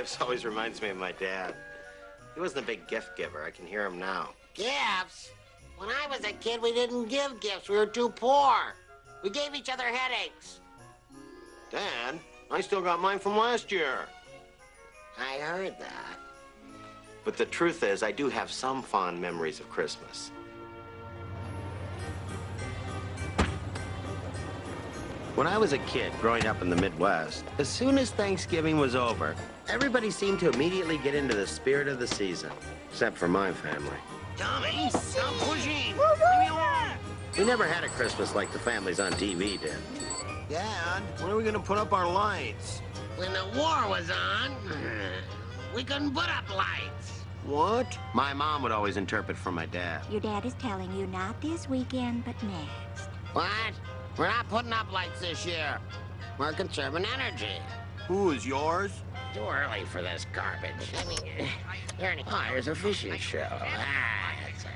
gifts always reminds me of my dad. He wasn't a big gift giver. I can hear him now. Gifts? When I was a kid, we didn't give gifts. We were too poor. We gave each other headaches. Dad, I still got mine from last year. I heard that. But the truth is, I do have some fond memories of Christmas. When I was a kid growing up in the Midwest, as soon as Thanksgiving was over, everybody seemed to immediately get into the spirit of the season, except for my family. Tommy, stop pushing. We never had a Christmas like the families on TV did. Dad, when are we going to put up our lights? When the war was on, we couldn't put up lights. What? My mom would always interpret for my dad. Your dad is telling you not this weekend, but next. What? We're not putting up lights this year. We're conserving energy. Who is yours? Too early for this garbage. I mean, there's a fishing show. It's a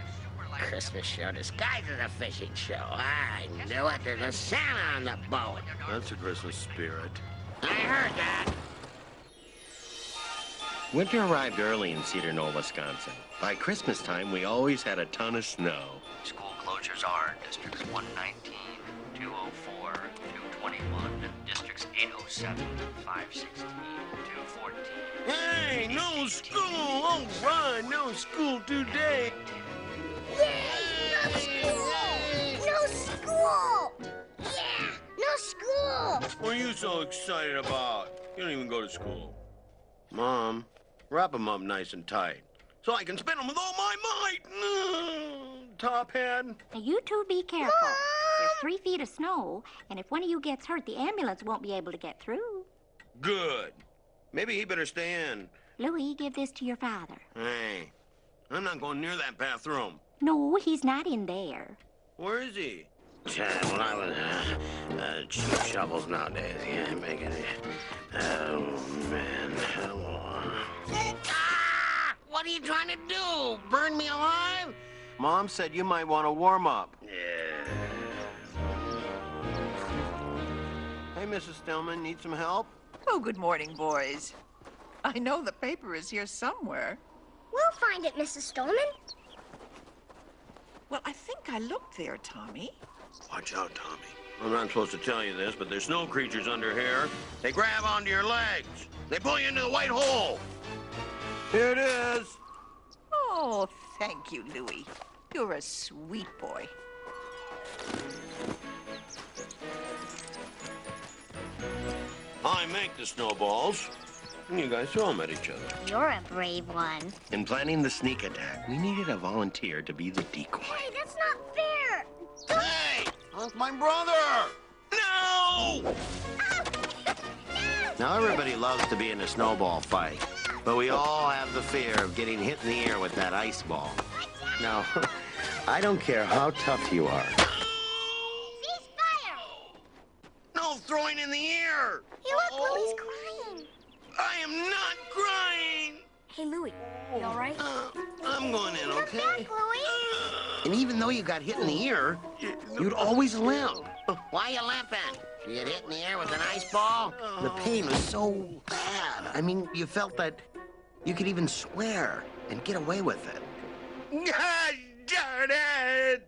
Christmas show disguised as a fishing show. I knew it. There's a Santa on the boat. That's a Christmas spirit. I heard that. Winter arrived early in Cedar Knoll, Wisconsin. By Christmas time, we always had a ton of snow. School closures are Districts 119, 204, 221, Districts 807, 516, 214. Hey, no school! All right, no school today. Yay! No school! No school! Yeah! No school! What are you so excited about? You don't even go to school. Mom, wrap them up nice and tight, so I can spin them with all my might. Top hat. Now, you two be careful. There's 3 feet of snow, and if one of you gets hurt, the ambulance won't be able to get through. Good. Maybe he better stay in. Louie, give this to your father. Hey, I'm not going near that bathroom. No, he's not in there. Where is he? When I was cheap shovels nowadays, yeah, making it. Oh man. Ah! What are you trying to do? Burn me alive? Mom said you might want to warm up. Yeah. Hey, Mrs. Stillman, need some help? Oh, good morning, boys. I know the paper is here somewhere. We'll find it, Mrs. Stolman. Well, I think I looked there, Tommy. Watch out, Tommy. I'm not supposed to tell you this, but there's snow creatures under here. They grab onto your legs. They pull you into the white hole. Here it is. Oh, thank you, Louie. You're a sweet boy. I make the snowballs, and you guys throw them at each other. You're a brave one. In planning the sneak attack, we needed a volunteer to be the decoy. Hey, that's not fair. Hey! That's my brother! No! Now, everybody loves to be in a snowball fight, but we all have the fear of getting hit in the ear with that ice ball. Now, I don't care how tough you are. Ceasefire! No throwing in the ear! Hey, look, Louie's crying. I am not crying! Hey, Louie, you all right? I'm going in, Come okay? back, Louie. And even though you got hit in the ear, you'd always limp. Why you limping? You get hit in the ear with an ice ball? The pain was so bad. I mean, you felt that you could even swear and get away with it. God darn it!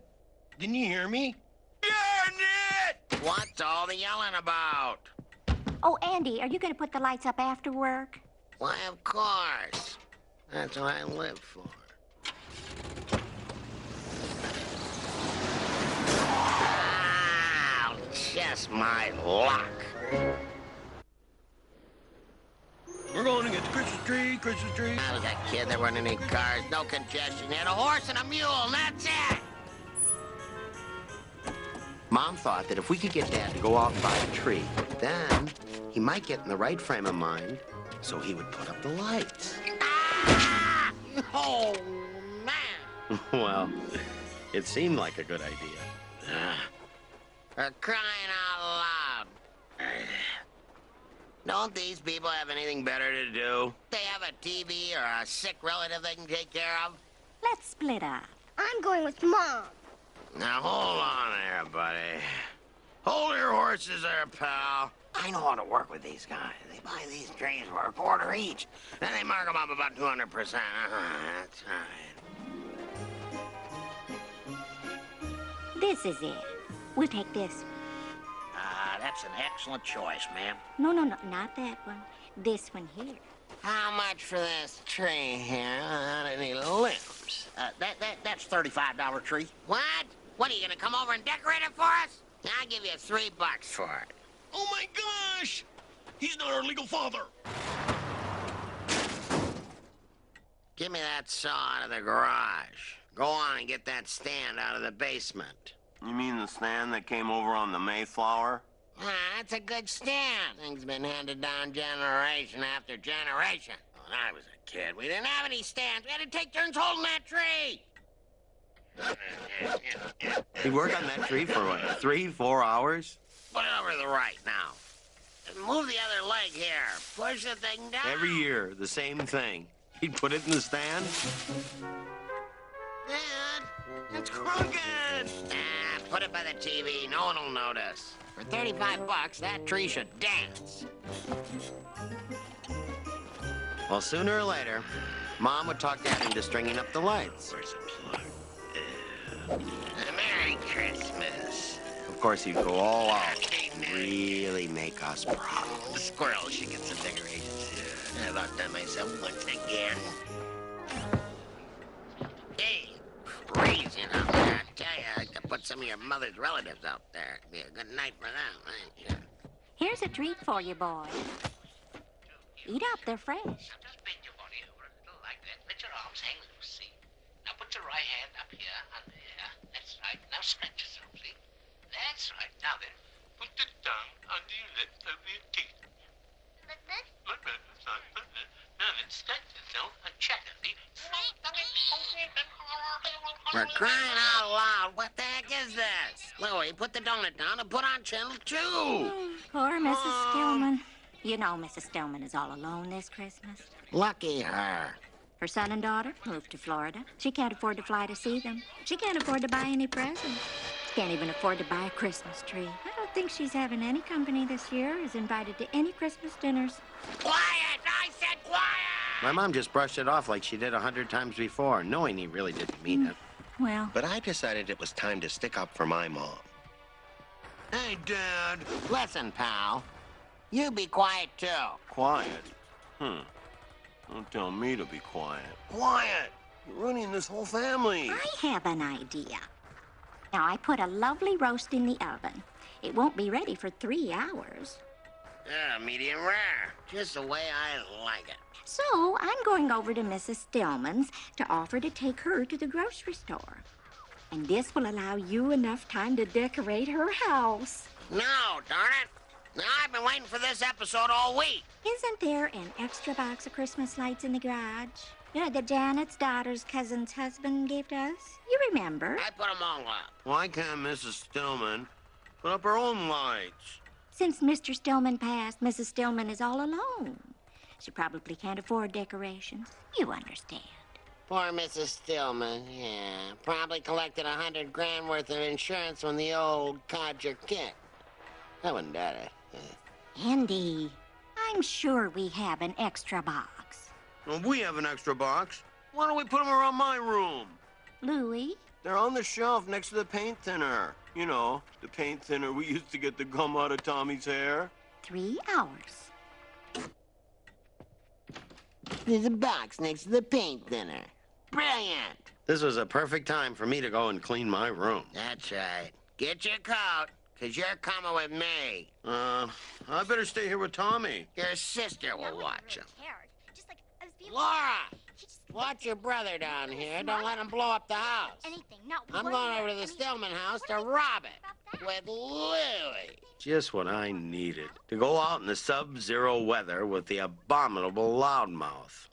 Didn't you hear me? Darn it! What's all the yelling about? Oh, Andy, are you going to put the lights up after work? Why, of course. That's what I live for. Ah, just my luck. We're going to get the Christmas tree, Christmas tree. I was a kid, there weren't any cars, no congestion. You had a horse and a mule, and that's it. Mom thought that if we could get Dad to go off by a tree, then he might get in the right frame of mind, so he would put up the lights. Ah! Oh, man. Well, it seemed like a good idea. For crying out loud. Don't these people have anything better to do? They have a TV or a sick relative they can take care of? Let's split up. I'm going with Mom. Now, hold on there, buddy. Hold your horses there, pal. I know how to work with these guys. They buy these trees for a quarter each. Then they mark them up about 200%. That's right. This is it. We'll take this. That's an excellent choice, ma'am. No, not that one. This one here. How much for this tree here without any limbs? That's $35 tree. What? What, are you gonna come over and decorate it for us? I'll give you $3 for it. Oh my gosh! He's not our legal father. Give me that saw out of the garage. Go on and get that stand out of the basement. You mean the stand that came over on the Mayflower? That's a good stand. Thing's been handed down generation after generation. When I was a kid, we didn't have any stands. We had to take turns holding that tree. He worked on that tree for, what, 3-4 hours? Put it over to the right now. And move the other leg here. Push the thing down. Every year, the same thing. He'd put it in the stand. Dad, it's crooked. Put it by the TV. No one will notice. For $35, that tree should dance. Well, sooner or later, Mom would talk Dad into stringing up the lights. Where's the plug? Merry Christmas. Of course, he'd go all out. Really make us proud. The squirrel should get some decorations. I've outdone myself once again. Hey, freezing out there. I tell you, I could put some of your mother's relatives out there. It'd be a good night for them, ain't you? Here's a treat for you, boy. Eat up, they're fresh. Now just bend your body over a little like that. Let your arms hang loose, see? Now put your right hand up here, under here. That's right. Now stretch yourself, see? That's right. Now then, put the tongue under your lips over your teeth. Like that? Like that. That's right. Like that. Now then, stretch yourself and chatter, see? For crying out loud, what the heck is this? Louie, put the donut down and put on channel 2. Poor Mrs. Stillman. You know Mrs. Stillman is all alone this Christmas. Lucky her. Her son and daughter moved to Florida. She can't afford to fly to see them. She can't afford to buy any presents. She can't even afford to buy a Christmas tree. I don't think she's having any company this year, is invited to any Christmas dinners. Quiet! I said quiet! My mom just brushed it off like she did 100 times before, knowing he really didn't mean it. Well, But I decided it was time to stick up for my mom. Hey, Dad. Listen, pal. You be quiet, too. Quiet? Don't tell me to be quiet. Quiet! You're ruining this whole family. I have an idea. Now, I put a lovely roast in the oven. It won't be ready for 3 hours. Yeah, medium rare. Just the way I like it. So, I'm going over to Mrs. Stillman's to offer to take her to the grocery store. And this will allow you enough time to decorate her house. No, darn it. Now, I've been waiting for this episode all week. Isn't there an extra box of Christmas lights in the garage? You know, that Janet's daughter's cousin's husband gave to us? You remember? I put them all up. Why can't Mrs. Stillman put up her own lights? Since Mr. Stillman passed, Mrs. Stillman is all alone. She probably can't afford decorations. You understand. Poor Mrs. Stillman, yeah. Probably collected $100,000 worth of insurance when the old codger kicked. I wouldn't doubt it. Andy, I'm sure we have an extra box. Well, we have an extra box. Why don't we put them around my room? Louie? They're on the shelf next to the paint thinner. You know, the paint thinner we used to get the gum out of Tommy's hair. 3 hours. There's a box next to the paint thinner. Brilliant. This was a perfect time for me to go and clean my room. That's right. Get your coat, because you're coming with me. I better stay here with Tommy. Your sister will watch him. Just like I was being Laura! Watch your brother down here. Don't let him blow up the house. anything. No, I'm going over to the Stillman house to rob it with Louie. Just what I needed. To go out in the sub-zero weather with the abominable loudmouth.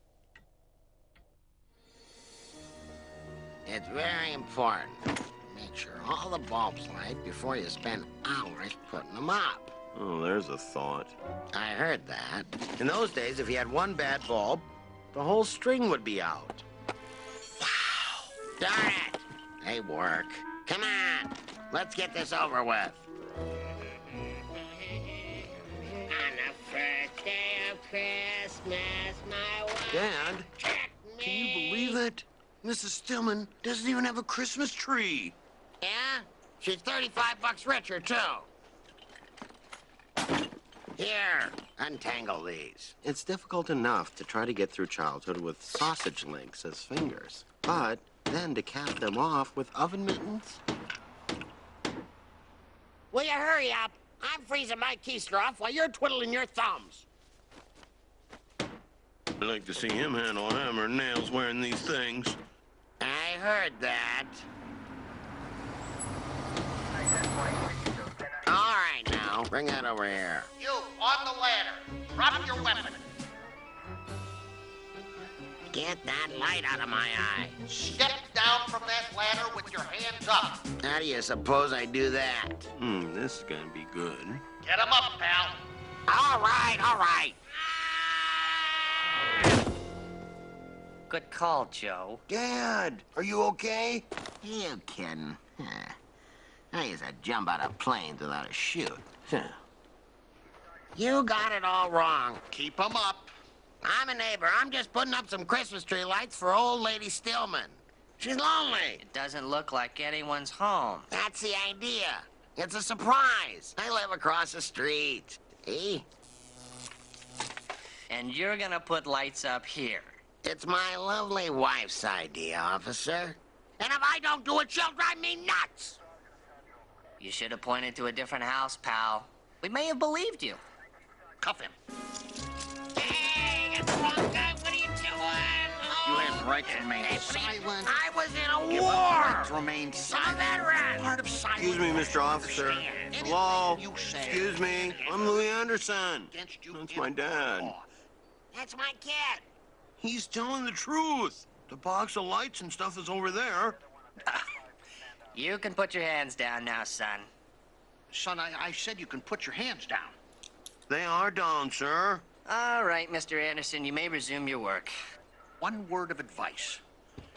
It's very important to make sure all the bulbs light before you spend hours putting them up. Oh, there's a thought. I heard that. In those days, if you had one bad bulb, the whole string would be out. Darn it! They work. Come on, let's get this over with. Dad, can you believe it? Mrs. Stillman doesn't even have a Christmas tree. Yeah? She's 35 bucks richer, too. Here, untangle these. It's difficult enough to try to get through childhood with sausage links as fingers, but then to cap them off with oven mittens? Will you hurry up? I'm freezing my keister off while you're twiddling your thumbs. I'd like to see him handle a hammer and nails wearing these things. I heard that. All right, now, bring that over here. You, on the ladder. Drop your weapon. Get that light out of my eye. Step down from that ladder with your hands up. How do you suppose I do that? This is gonna be good. Get 'em up, pal. All right, all right. Good call, Joe. Dad, are you okay? You kidding? I used to jump out of planes without a chute. You got it all wrong. Keep 'em up. I'm a neighbor. I'm just putting up some Christmas tree lights for old lady Stillman. She's lonely. It doesn't look like anyone's home. That's the idea. It's a surprise. I live across the street. See? And you're gonna put lights up here. It's my lovely wife's idea, officer. And if I don't do it, she'll drive me nuts. You should have pointed to a different house, pal. We may have believed you. Cuff him. Hey, it's the wrong guy. What are you doing? You have right to remain silent. I was in a Give war. up right to remain I'm a silent. veteran. Part of silence. Excuse me, Mr. Officer. Hello? You say Excuse me. I'm Louie Anderson. against you That's in my dad. law. That's my kid. He's telling the truth. The box of lights and stuff is over there. You can put your hands down now, son. Son, I said you can put your hands down. They are down, sir. All right, Mr. Anderson, you may resume your work. One word of advice.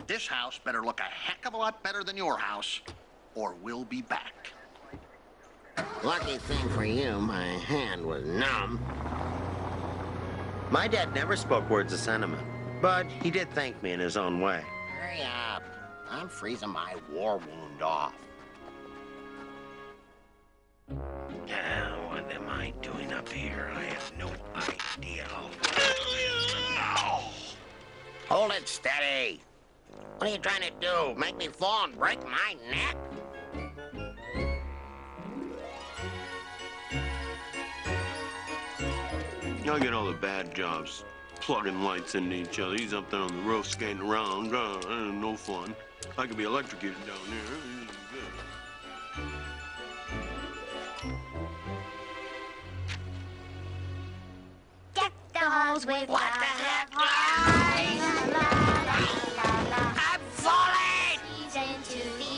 This house better look a heck of a lot better than your house, or we'll be back. Lucky thing for you, my hand was numb. My dad never spoke words of sentiment, but he did thank me in his own way. Hurry up. I'm freezing my war wound off. What am I doing up here? I have no idea. Hold it steady. What are you trying to do? Make me fall and break my neck? I get all the bad jobs, plugging lights into each other. He's up there on the roof skating around. No fun. I could be electrocuted down there. Deck the halls with What the heck? I'm falling! Into the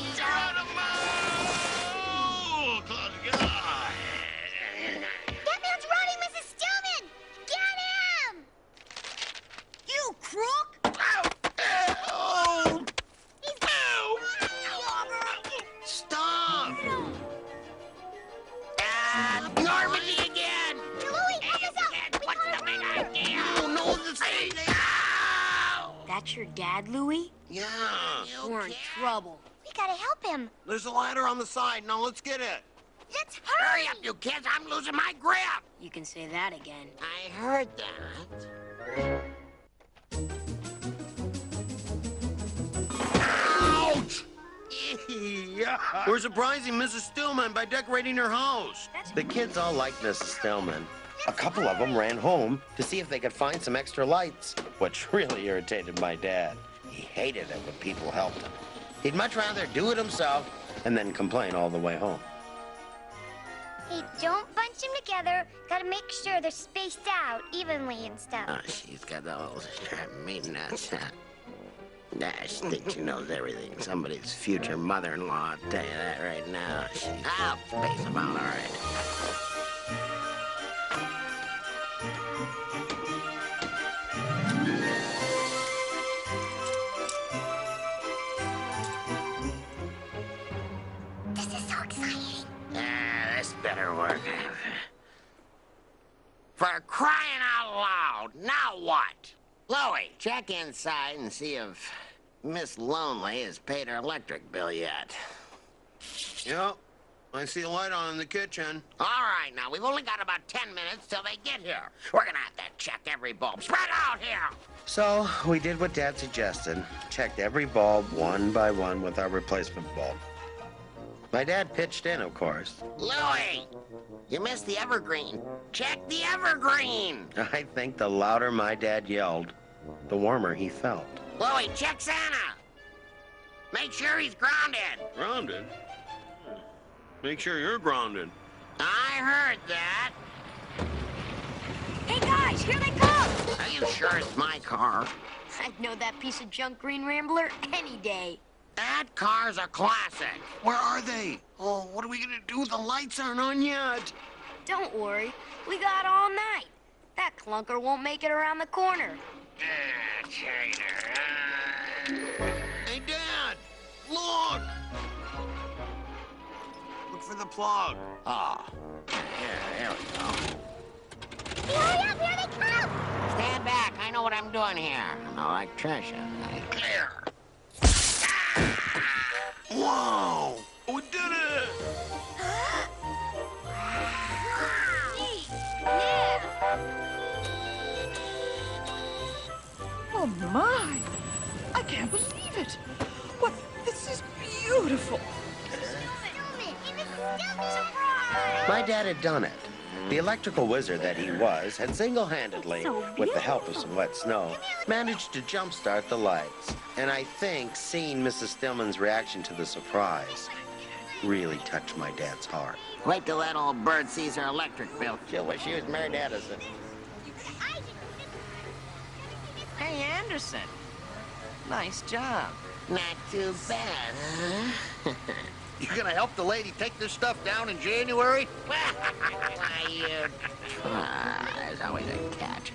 That man's running, Mrs. Stillman! Get him! You crook! Stop! Normandy again! Louie, help us out! What's the big idea? Oh, no, this thing! That's your dad, Louie? Yeah. We're in trouble. We gotta help him. There's a ladder on the side. Now let's get it. Let's Hurry hurry! up, you kids! I'm losing my grip! You can say that again. I heard that. Ouch! We're surprising Mrs. Stillman by decorating her house. The kids all liked Mrs. Stillman. A couple of them ran home to see if they could find some extra lights, which really irritated my dad. He hated it when people helped him. He'd much rather do it himself and then complain all the way home. Hey, don't bunch them together. Gotta make sure they're spaced out evenly and stuff. Oh, she's got the whole mean nuts. She thinks she knows everything. Somebody's future mother-in-law, I'll tell you that right now. I'll space them out all right. This is so exciting. This better work. For crying out loud, now what? Louie, check inside and see if Miss Lonely has paid her electric bill yet. Yep. I see a light on in the kitchen. All right, now, we've only got about 10 minutes till they get here. We're gonna have to check every bulb. Spread out here! So, we did what Dad suggested. Checked every bulb one by one with our replacement bulb. My dad pitched in, of course. Louie, you missed the evergreen. Check the evergreen! I think the louder my dad yelled, the warmer he felt. Louie, check Santa! Make sure he's grounded. Grounded? Make sure you're grounded. I heard that. Hey, guys, here they come! Are you sure it's my car? I'd know that piece of junk green rambler any day. That car's a classic. Where are they? Oh, what are we gonna do? The lights aren't on yet. Don't worry, we got all night. That clunker won't make it around the corner. Hey, Dad! Look! Look for the plug. Oh, here we go. Hurry up, here they come! Stand back. I know what I'm doing here. I'm an electrician. Clear. Whoa! We did it! Neat. Yeah. Oh, my. I can't believe it. What? This is beautiful. Surprise! My dad had done it. The electrical wizard that he was had single-handedly, So with the help of some wet snow, managed to jumpstart the lights. And I think seeing Mrs. Stillman's reaction to the surprise really touched my dad's heart. Wait till that old bird sees her electric bill. She'll wish she was married to Edison. Hey, Anderson. Nice job. Not too bad, huh? You gonna help the lady take this stuff down in January? You try. There's always a catch.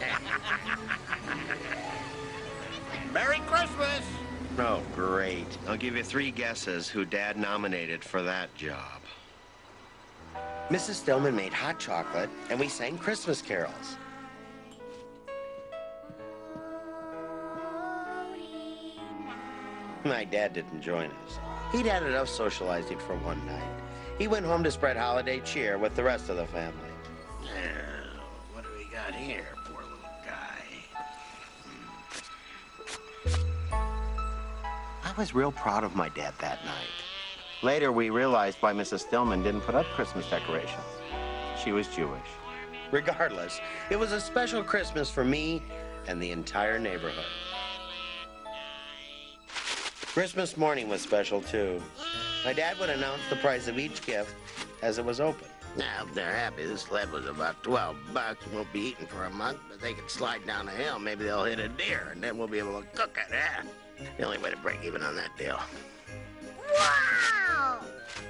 Merry Christmas! Oh, great. I'll give you 3 guesses who Dad nominated for that job. Mrs. Stillman made hot chocolate, and we sang Christmas carols. My dad didn't join us. He'd had enough socializing for one night. He went home to spread holiday cheer with the rest of the family. Now, what do we got here, poor little guy? I was real proud of my dad that night. Later, we realized why Mrs. Stillman didn't put up Christmas decorations. She was Jewish. Regardless, it was a special Christmas for me and the entire neighborhood. Christmas morning was special, too. My dad would announce the price of each gift as it was opened. Now, if they're happy, this sled was about $12. Won't be eaten for a month, but they can slide down the hill. Maybe they'll hit a deer, and then we'll be able to cook it, eh? The only way to break even on that deal. Wow!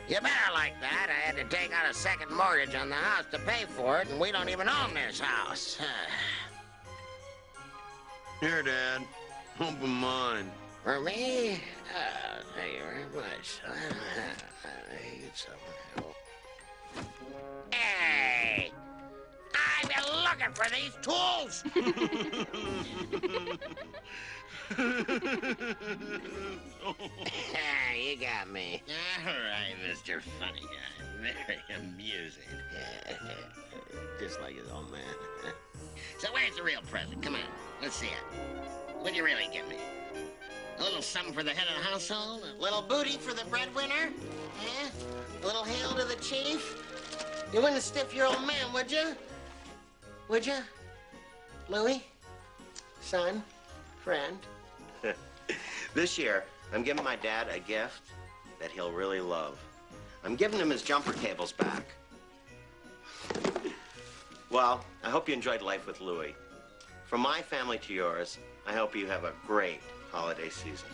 You better like that. I had to take out a second mortgage on the house to pay for it, and we don't even own this house. Here, Dad. Open mine. For me? Thank you very much. I need some help. Hey! I've been looking for these tools! You got me. All right, Mr. Funny Guy. Very amusing. Just like his old man. So where's the real present? Come on, let's see it. What'd you really give me? A little something for the head of the household? A little booty for the breadwinner? Eh? A little hail to the chief? You wouldn't stiff your old man, would you? Would you? Louie? Son? Friend? This year, I'm giving my dad a gift that he'll really love. I'm giving him his jumper cables back. Well, I hope you enjoyed life with Louie. From my family to yours, I hope you have a great holiday season.